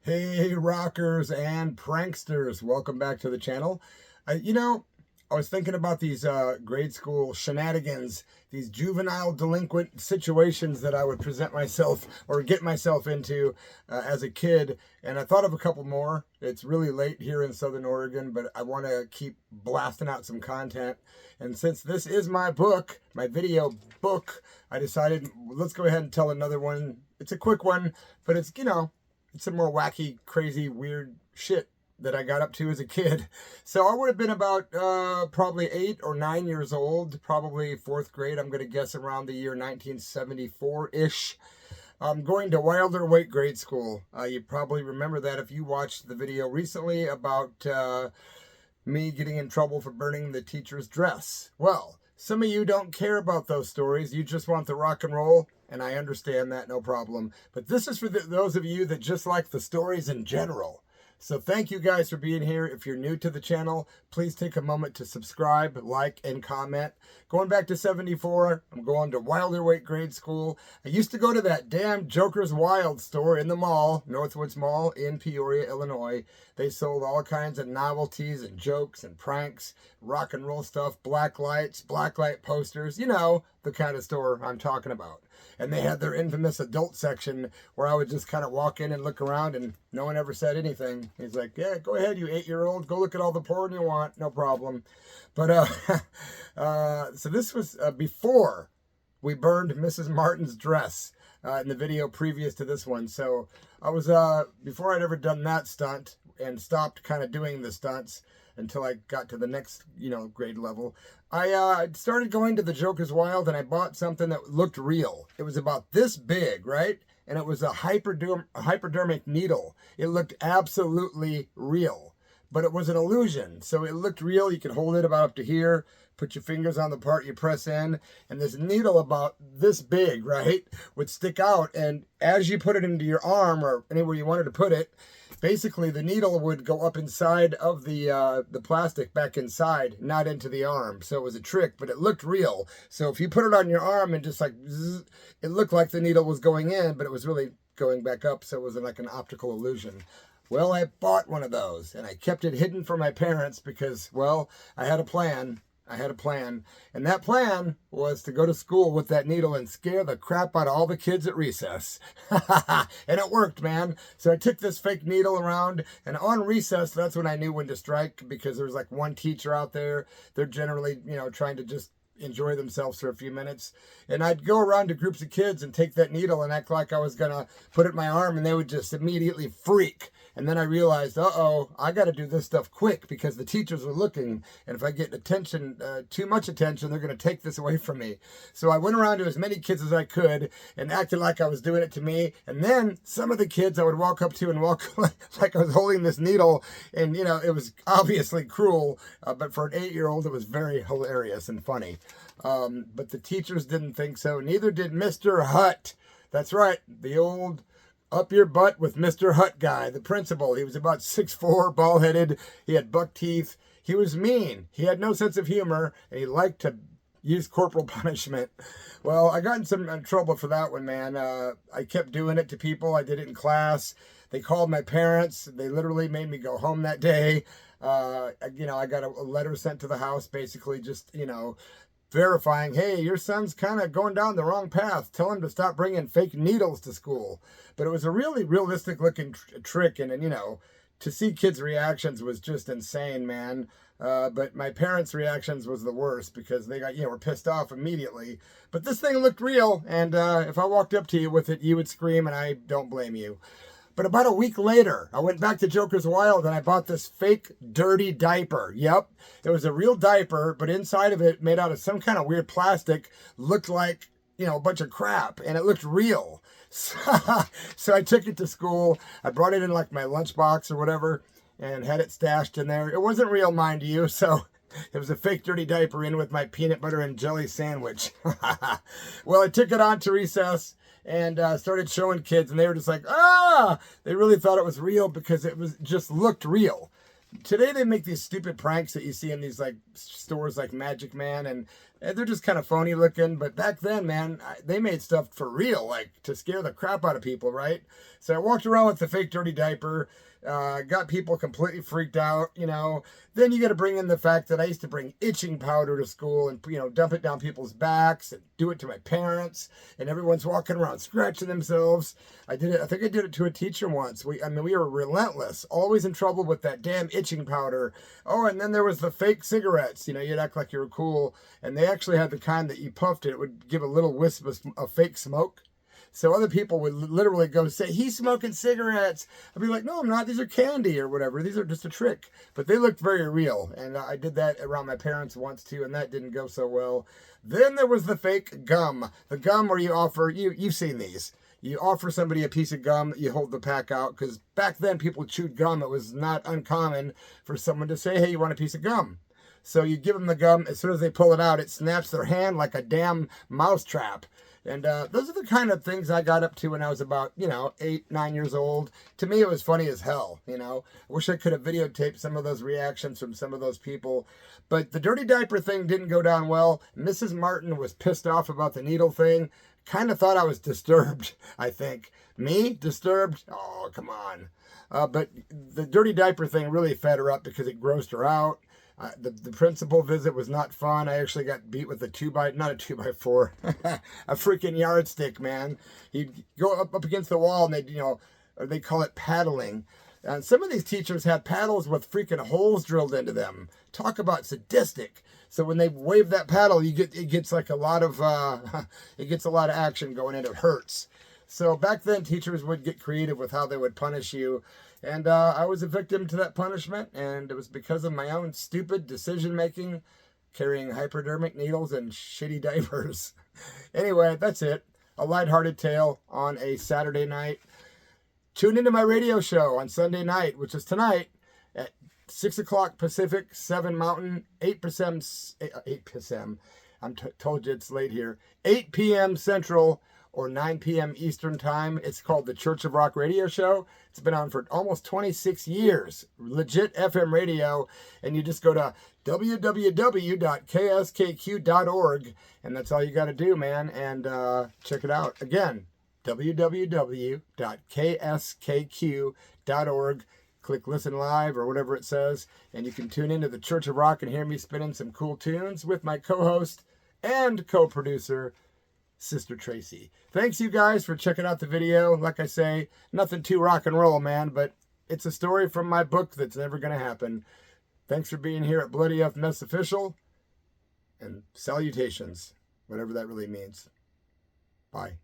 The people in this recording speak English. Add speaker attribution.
Speaker 1: Hey, rockers and pranksters, welcome back to the channel. I was thinking about these grade school shenanigans, these juvenile delinquent situations that I would present myself or get myself into as a kid, and I thought of a couple more. It's really late here in Southern Oregon, but I want to keep blasting out some content. And since this is my book, my video book, I decided let's go ahead and tell another one. It's a quick one, but it's some more wacky, crazy, weird shit that I got up to as a kid. So I would have been about probably 8 or 9 years old, probably 4th grade. I'm going to guess around the year 1974-ish. I'm going to Wilder Weight grade school. You probably remember that if you watched the video recently about me getting in trouble for burning the teacher's dress. Well, some of you don't care about those stories. You just want the rock and roll, and I understand that, no problem. But this is for those of you that just like the stories in general. So thank you guys for being here. If you're new to the channel, please take a moment to subscribe, like, and comment. Going back to 74, I'm going to Wilder Weight grade school. I used to go to that damn Joker's Wild store in the mall, Northwoods Mall in Peoria, Illinois. They sold all kinds of novelties and jokes and pranks, rock and roll stuff, black lights, blacklight posters, you know, the kind of store I'm talking about. And they had their infamous adult section where I would just kind of walk in and look around and no one ever said anything. He's like, yeah, go ahead, you 8-year-old. Go look at all the porn you want. No problem. But so this was before we burned Mrs. Martin's dress in the video previous to this one. So I was, before I'd ever done that stunt and stopped kind of doing the stunts until I got to the next, grade level, I started going to the Joker's Wild and I bought something that looked real. It was about this big, right? And it was a hypodermic needle. It looked absolutely real, but it was an illusion. So it looked real. You could hold it about up to here, put your fingers on the part you press in, and this needle about this big, right, would stick out. And as you put it into your arm or anywhere you wanted to put it, basically the needle would go up inside of the plastic, back inside, not into the arm. So it was a trick, but it looked real. So if you put it on your arm and just like zzz, it looked like the needle was going in, but it was really going back up. So it was like an optical illusion. Well, I bought one of those and I kept it hidden from my parents because, well, I had a plan. And that plan was to go to school with that needle and scare the crap out of all the kids at recess. And it worked, man. So I took this fake needle around, and on recess, that's when I knew when to strike, because there was like one teacher out there. They're generally, trying to just enjoy themselves for a few minutes. And I'd go around to groups of kids and take that needle and act like I was gonna put it in my arm, and they would just immediately freak. And then I realized, uh-oh, I got to do this stuff quick because the teachers are looking. And if I get attention, too much attention, they're going to take this away from me. So I went around to as many kids as I could and acted like I was doing it to me. And then some of the kids I would walk up to and walk like I was holding this needle. And, it was obviously cruel. But for an 8-year-old, it was very hilarious and funny. But the teachers didn't think so. Neither did Mr. Hutt. That's right. The old up your butt with Mr. Hutt guy, the principal. He was about 6'4", bald-headed. He had buck teeth. He was mean. He had no sense of humor, and he liked to use corporal punishment. Well, I got in some trouble for that one, man. I kept doing it to people. I did it in class. They called my parents. They literally made me go home that day. I got a letter sent to the house, basically just, verifying, hey, your son's kind of going down the wrong path. Tell him to stop bringing fake needles to school. But it was a really realistic looking trick. And to see kids' reactions was just insane, man. But my parents' reactions was the worst because they got, were pissed off immediately. But this thing looked real. And if I walked up to you with it, you would scream, and I don't blame you. But about a week later, I went back to Joker's Wild and I bought this fake dirty diaper. Yep, it was a real diaper, but inside of it, made out of some kind of weird plastic, looked like, a bunch of crap, and it looked real. So I took it to school. I brought it in like my lunchbox or whatever and had it stashed in there. It wasn't real, mind you, so it was a fake dirty diaper in with my peanut butter and jelly sandwich. Well, I took it on to recess and started showing kids, and they were just like, ah! They really thought it was real because it was just looked real. Today they make these stupid pranks that you see in these like stores like Magic Man, and And they're just kind of phony looking. But back then, man, they made stuff for real, like to scare the crap out of people, right? So I walked around with the fake dirty diaper. Got people completely freaked out, you know. Then you got to bring in the fact that I used to bring itching powder to school and, you know, dump it down people's backs and do it to my parents. And everyone's walking around scratching themselves. I did it. I think I did it to a teacher once. I mean, we were relentless, always in trouble with that damn itching powder. Oh, and then there was the fake cigarettes. You know, you'd act like you were cool. And they actually had the kind that you puffed it would give a little wisp of fake smoke. So other people would literally go say, he's smoking cigarettes. I'd be like, no, I'm not. These are candy or whatever. These are just a trick. But they looked very real. And I did that around my parents once too, and that didn't go so well. Then there was the fake gum. The gum where you offer, you've seen these. You offer somebody a piece of gum, you hold the pack out. Because back then people chewed gum. It was not uncommon for someone to say, hey, you want a piece of gum? So you give them the gum. As soon as they pull it out, it snaps their hand like a damn mouse trap. And those are the kind of things I got up to when I was about, 8, 9 years old. To me, it was funny as hell, I wish I could have videotaped some of those reactions from some of those people. But the dirty diaper thing didn't go down well. Mrs. Martin was pissed off about the needle thing. Kind of thought I was disturbed, I think. Me? Disturbed? Oh, come on. But the dirty diaper thing really fed her up because it grossed her out. The principal visit was not fun. I actually got beat with not a 2x4, a freaking yardstick, man. He'd go up against the wall and they call it paddling. And some of these teachers had paddles with freaking holes drilled into them. Talk about sadistic. So when they wave that paddle, it gets a lot of action going in. It hurts. So back then, teachers would get creative with how they would punish you. And I was a victim to that punishment, and it was because of my own stupid decision-making, carrying hypodermic needles and shitty diapers. Anyway, that's it. A lighthearted tale on a Saturday night. Tune into my radio show on Sunday night, which is tonight at 6 o'clock Pacific, 7 Mountain, 8 p.m. Told you it's late here. 8 p.m. Central, or 9 p.m. Eastern Time. It's called the Church of Rock Radio Show. It's been on for almost 26 years. Legit FM radio. And you just go to www.kskq.org. And that's all you got to do, man. And check it out. Again, www.kskq.org. Click listen live or whatever it says. And you can tune into the Church of Rock and hear me spinning some cool tunes with my co-host and co-producer, Sister Tracy. Thanks you guys for checking out the video. Like I say, nothing too rock and roll, man, but it's a story from my book that's never going to happen. Thanks for being here at Bloody F Mess Official, and salutations, whatever that really means. Bye.